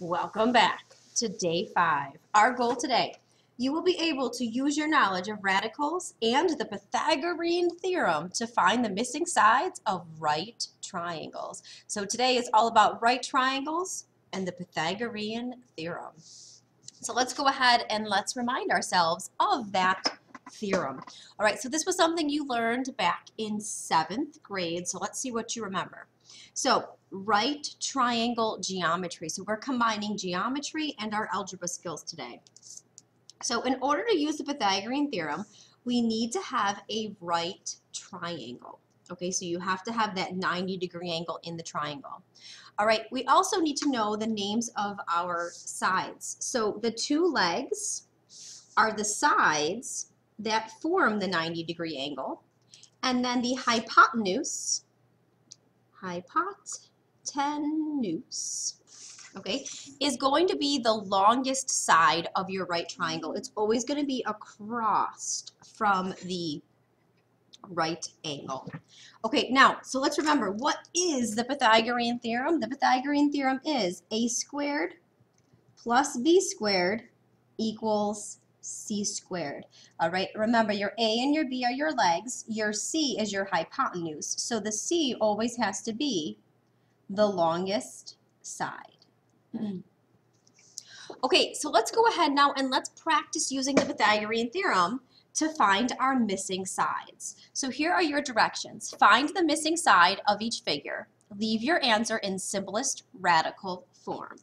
Welcome back to day 5. Our goal today, you will be able to use your knowledge of radicals and the Pythagorean theorem to find the missing sides of right triangles. So today is all about right triangles and the Pythagorean theorem. So let's go ahead and let's remind ourselves of that theorem. All right, so this was something you learned back in 7th grade. So let's see what you remember. So right triangle geometry. So we're combining geometry and our algebra skills today. So in order to use the Pythagorean theorem, we need to have a right triangle. Okay, so you have to have that 90-degree angle in the triangle. All right, we also need to know the names of our sides. So the two legs are the sides that form the 90-degree angle, and then the hypotenuse, okay, is going to be the longest side of your right triangle. It's always going to be across from the right angle. Okay, now, so let's remember, what is the Pythagorean theorem? The Pythagorean theorem is a squared plus b squared equals c squared. All right, remember your a and your b are your legs, your c is your hypotenuse. So the c always has to be the longest side. Okay, so let's go ahead now and let's practice using the Pythagorean theorem to find our missing sides. So here are your directions. Find the missing side of each figure. Leave your answer in simplest radical form.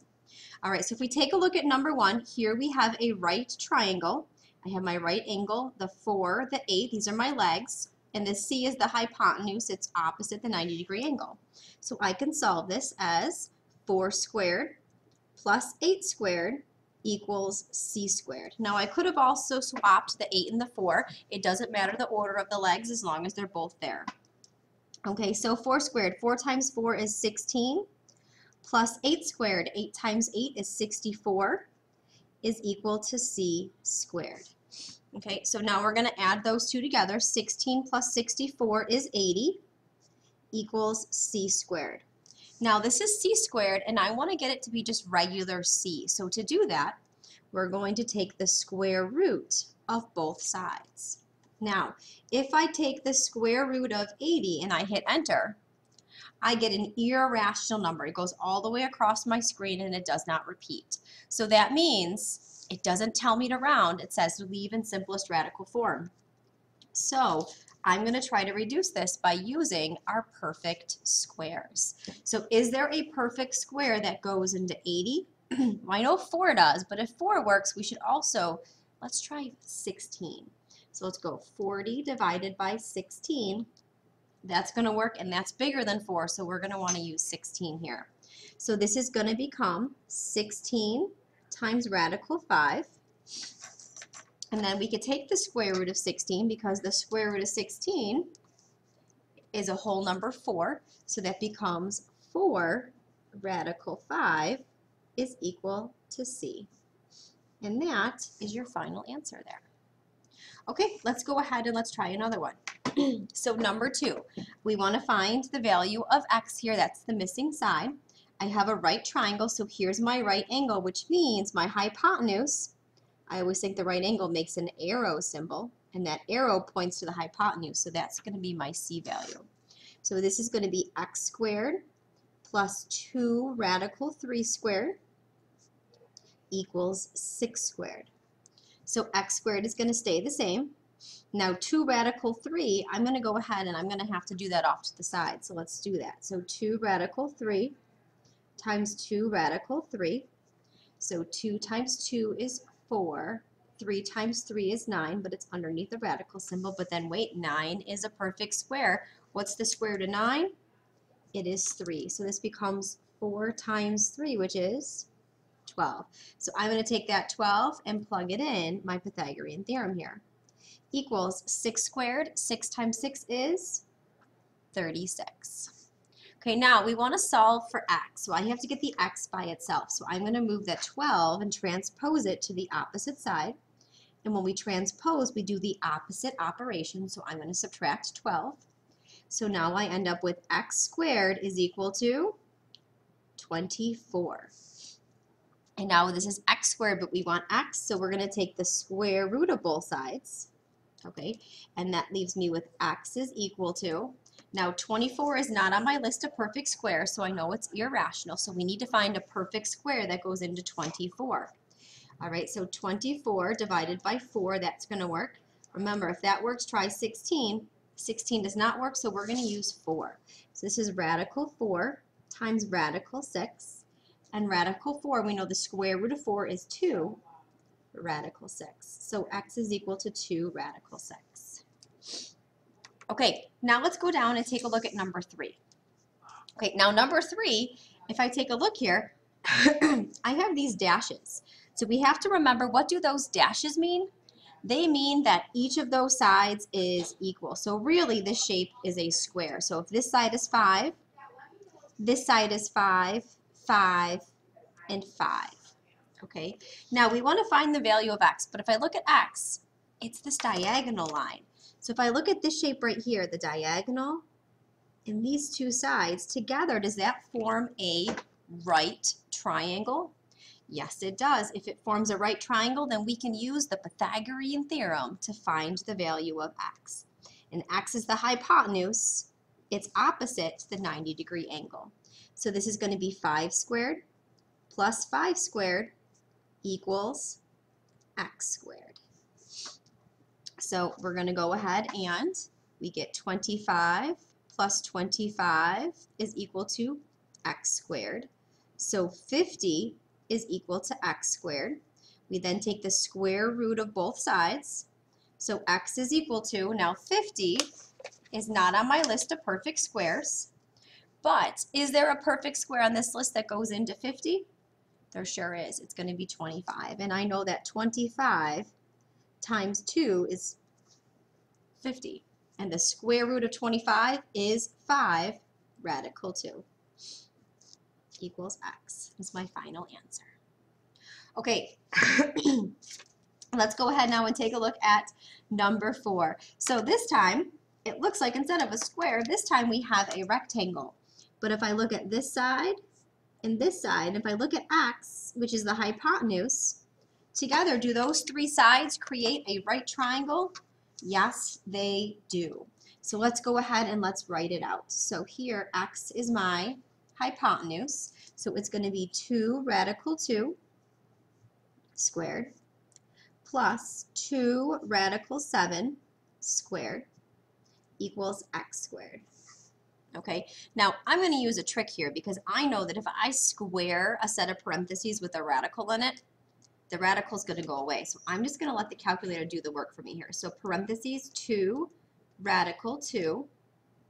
All right, so if we take a look at number 1, here we have a right triangle. I have my right angle, the 4, the 8, these are my legs, and the c is the hypotenuse, it's opposite the 90-degree angle. So I can solve this as 4 squared plus 8 squared equals c squared. Now I could have also swapped the 8 and the 4. It doesn't matter the order of the legs as long as they're both there. Okay, so 4 squared, 4 times 4 is 16, plus 8 squared, 8 times 8 is 64, is equal to c squared. Okay, so now we're going to add those two together. 16 plus 64 is 80, equals c squared. Now this is c squared, and I want to get it to be just regular c. So to do that, we're going to take the square root of both sides. Now, if I take the square root of 80 and I hit enter, I get an irrational number. It goes all the way across my screen and it does not repeat. So that means it doesn't tell me to round. It says to leave in simplest radical form. So I'm going to try to reduce this by using our perfect squares. So is there a perfect square that goes into 80? Well, I know 4 does, but if 4 works, we should also, let's try 16. So let's go 40 divided by 16. That's going to work, and that's bigger than 4, so we're going to want to use 16 here. So this is going to become 16 times radical 5. And then we could take the square root of 16 because the square root of 16 is a whole number 4. So that becomes 4 radical 5 is equal to c. And that is your final answer there. Okay, let's go ahead and let's try another one. So number 2, we want to find the value of x here. That's the missing side. I have a right triangle, so here's my right angle, which means my hypotenuse, I always think the right angle makes an arrow symbol, and that arrow points to the hypotenuse, so that's going to be my c value. So this is going to be x squared plus 2 radical 3 squared equals 6 squared. So x squared is going to stay the same. Now 2 radical 3, I'm going to go ahead and I'm going to have to do that off to the side. So let's do that. So 2 radical 3 times 2 radical 3. So 2 times 2 is 4. 3 times 3 is 9, but it's underneath the radical symbol. But then wait, 9 is a perfect square. What's the square root of 9? It is 3. So this becomes 4 times 3, which is 12. So I'm going to take that 12 and plug it in my Pythagorean theorem here. Equals 6 squared. 6 times 6 is 36. Okay, now we want to solve for x. So I have to get the x by itself. So I'm going to move that 12 and transpose it to the opposite side. And when we transpose, we do the opposite operation. So I'm going to subtract 12. So now I end up with x squared is equal to 24. And now this is x squared, but we want x, so we're going to take the square root of both sides. Okay, and that leaves me with x is equal to, now 24 is not on my list of perfect squares, so I know it's irrational, so we need to find a perfect square that goes into 24. All right, so 24 divided by 4, that's going to work. Remember, if that works, try 16. 16 does not work, so we're going to use 4. So this is radical 4 times radical 6. And radical 4, we know the square root of 4 is 2 radical 6. So x is equal to 2 radical 6. Okay, now let's go down and take a look at number 3. Okay, now number 3, if I take a look here, I have these dashes. So we have to remember, what do those dashes mean? They mean that each of those sides is equal. So really this shape is a square. So if this side is 5, this side is 5, 5, and 5. Okay, now we want to find the value of x, but if I look at x, it's this diagonal line. So if I look at this shape right here, the diagonal and these two sides together, does that form a right triangle? Yes, it does. If it forms a right triangle, then we can use the Pythagorean theorem to find the value of x. And x is the hypotenuse. It's opposite to the 90-degree angle. So this is going to be 5 squared plus 5 squared equals x squared. So we're going to go ahead and we get 25 plus 25 is equal to x squared. So 50 is equal to x squared. We then take the square root of both sides. So x is equal to, now 50 is not on my list of perfect squares, but is there a perfect square on this list that goes into 50? There sure is. It's going to be 25. And I know that 25 times 2 is 50. And the square root of 25 is 5 radical 2 equals x. Is my final answer. Okay, let's go ahead now and take a look at number 4. So this time, it looks like instead of a square, this time we have a rectangle. But if I look at this side and this side, if I look at x, which is the hypotenuse, together, do those three sides create a right triangle? Yes, they do. So let's go ahead and let's write it out. So here, x is my hypotenuse. So it's going to be 2 radical 2 squared plus 2 radical 7 squared equals x squared. Okay, now I'm going to use a trick here because I know that if I square a set of parentheses with a radical in it, the radical is going to go away. So I'm just going to let the calculator do the work for me here. So parentheses 2 radical 2,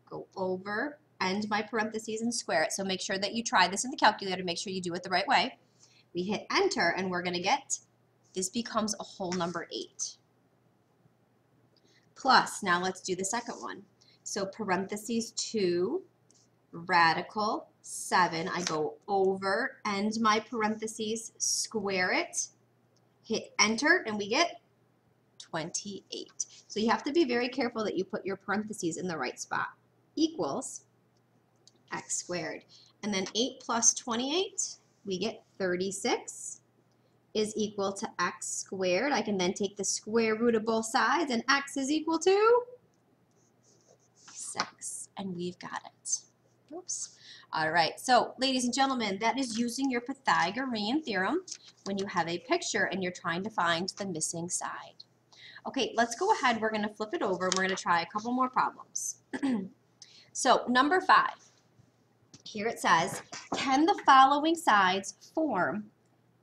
go over, end my parentheses and square it. So make sure that you try this in the calculator, make sure you do it the right way. We hit enter and we're going to get, this becomes a whole number 8. Plus, now let's do the second one. So parentheses 2 radical 7, I go over, end my parentheses, square it, hit enter, and we get 28. So you have to be very careful that you put your parentheses in the right spot. Equals x squared. And then 8 plus 28, we get 36 is equal to x squared. I can then take the square root of both sides, and x is equal to 6. And we've got it. Oops. All right, so ladies and gentlemen, that is using your Pythagorean theorem when you have a picture and you're trying to find the missing side. Okay, let's go ahead. We're going to flip it over. We're going to try a couple more problems. So number 5, here it says, can the following sides form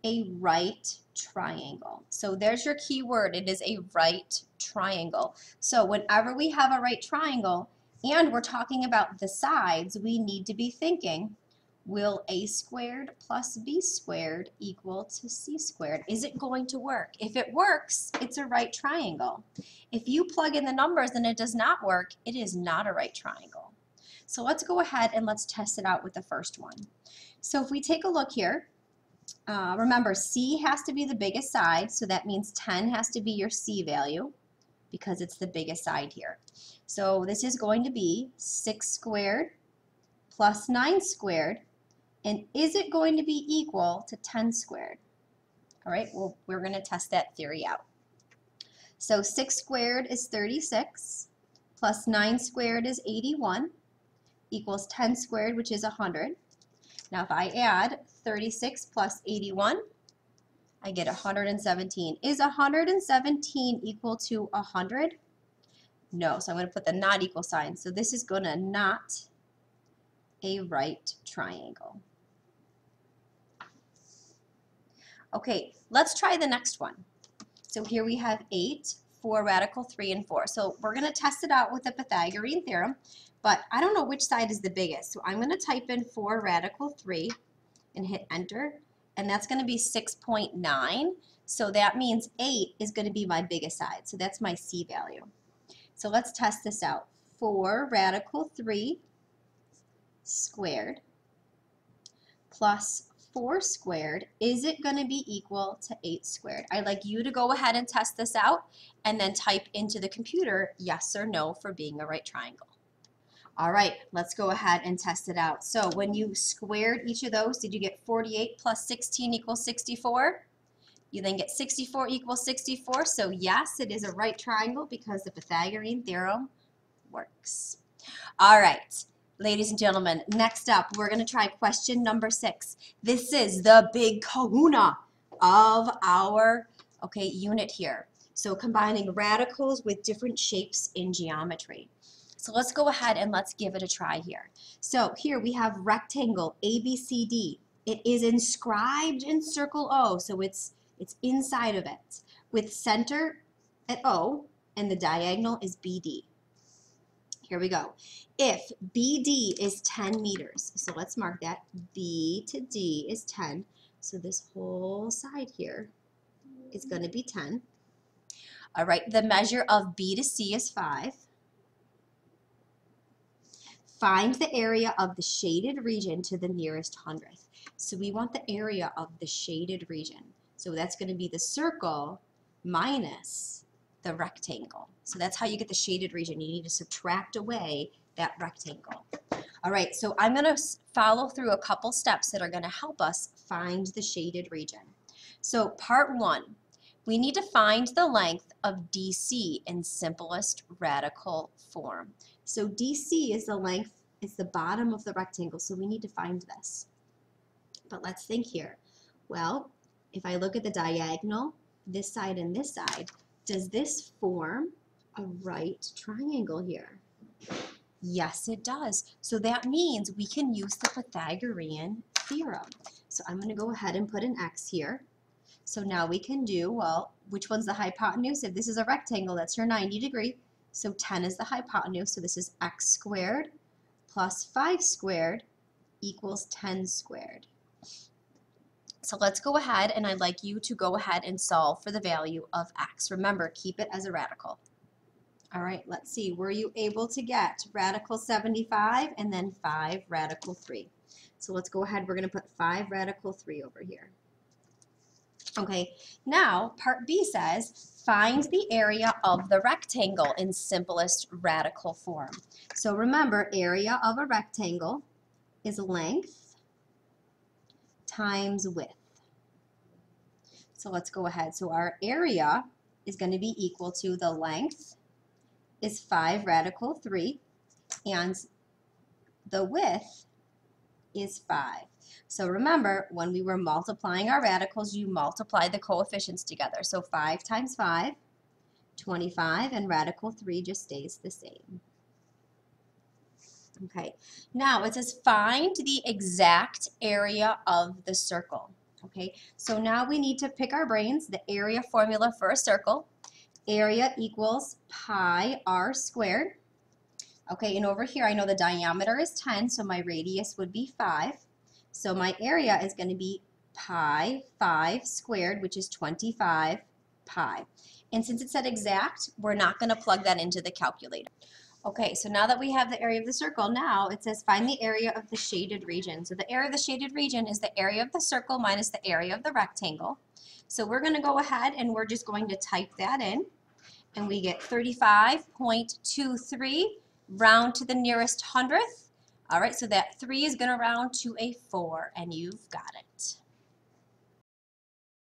a right triangle? So there's your key word. It is a right triangle. So whenever we have a right triangle and we're talking about the sides, we need to be thinking, will a squared plus b squared equal to c squared? Is it going to work? If it works, it's a right triangle. If you plug in the numbers and it does not work, it is not a right triangle. So let's go ahead and let's test it out with the first one. So if we take a look here, remember c has to be the biggest side, so that means 10 has to be your c value because it's the biggest side here. So this is going to be 6 squared plus 9 squared. And is it going to be equal to 10 squared? All right, well, we're going to test that theory out. So 6 squared is 36, plus 9 squared is 81, equals 10 squared, which is 100. Now if I add 36 plus 81, I get 117. Is 117 equal to 100? No, so I'm going to put the not equal sign. So this is going to not a right triangle. Okay, let's try the next one. So here we have 8, 4 radical 3, and 4. So we're going to test it out with the Pythagorean theorem, but I don't know which side is the biggest. So I'm going to type in 4 radical 3 and hit enter, and that's going to be 6.9. So that means 8 is going to be my biggest side. So that's my C value. So let's test this out. 4 radical 3 squared plus 4 squared, is it going to be equal to 8 squared? I'd like you to go ahead and test this out and then type into the computer yes or no for being a right triangle. All right, let's go ahead and test it out. So when you squared each of those, did you get 48 plus 16 equals 64? You then get 64 equals 64. So yes, it is a right triangle because the Pythagorean theorem works. All right, ladies and gentlemen, next up, we're going to try question number 6. This is the big kahuna of our unit here. So combining radicals with different shapes in geometry. So let's go ahead and let's give it a try here. So here we have rectangle ABCD. It is inscribed in circle O, so it's inside of it, with center at O and the diagonal is BD. Here we go. If BD is 10 meters, so let's mark that. B to D is 10, so this whole side here is going to be 10. All right, the measure of B to C is 5. Find the area of the shaded region to the nearest hundredth. So we want the area of the shaded region. So that's going to be the circle minus the rectangle. So that's how you get the shaded region. You need to subtract away that rectangle. All right, so I'm going to follow through a couple steps that are going to help us find the shaded region. So part 1, we need to find the length of DC in simplest radical form. So DC is the length, it's the bottom of the rectangle, so we need to find this. But let's think here. Well, if I look at the diagonal, this side and this side, does this form a right triangle here? Yes, it does. So that means we can use the Pythagorean theorem. So I'm going to go ahead and put an X here. So now we can do, well, which one's the hypotenuse? If this is a rectangle, that's your 90 degree. So 10 is the hypotenuse, so this is x squared plus 5 squared equals 10 squared. So let's go ahead, and I'd like you to go ahead and solve for the value of x. Remember, keep it as a radical. All right, let's see. Were you able to get radical 75 and then 5 radical 3? So let's go ahead. We're going to put 5 radical 3 over here. Okay, now part B says, find the area of the rectangle in simplest radical form. So remember, area of a rectangle is length times width. So let's go ahead. So our area is going to be equal to the length is 5 radical 3, and the width is 5. So remember, when we were multiplying our radicals, you multiply the coefficients together. So 5 times 5, 25, and radical 3 just stays the same. Okay, now it says find the exact area of the circle. Okay, so now we need to pick our brains. The area formula for a circle, area equals pi r squared. Okay, and over here I know the diameter is 10, so my radius would be 5. So my area is going to be pi 5 squared, which is 25 pi. And since it said exact, we're not going to plug that into the calculator. Okay, so now that we have the area of the circle, now it says find the area of the shaded region. So the area of the shaded region is the area of the circle minus the area of the rectangle. So we're going to go ahead and we're just going to type that in. And we get 35.23, round to the nearest hundredth. All right, so that 3 is going to round to a 4, and you've got it.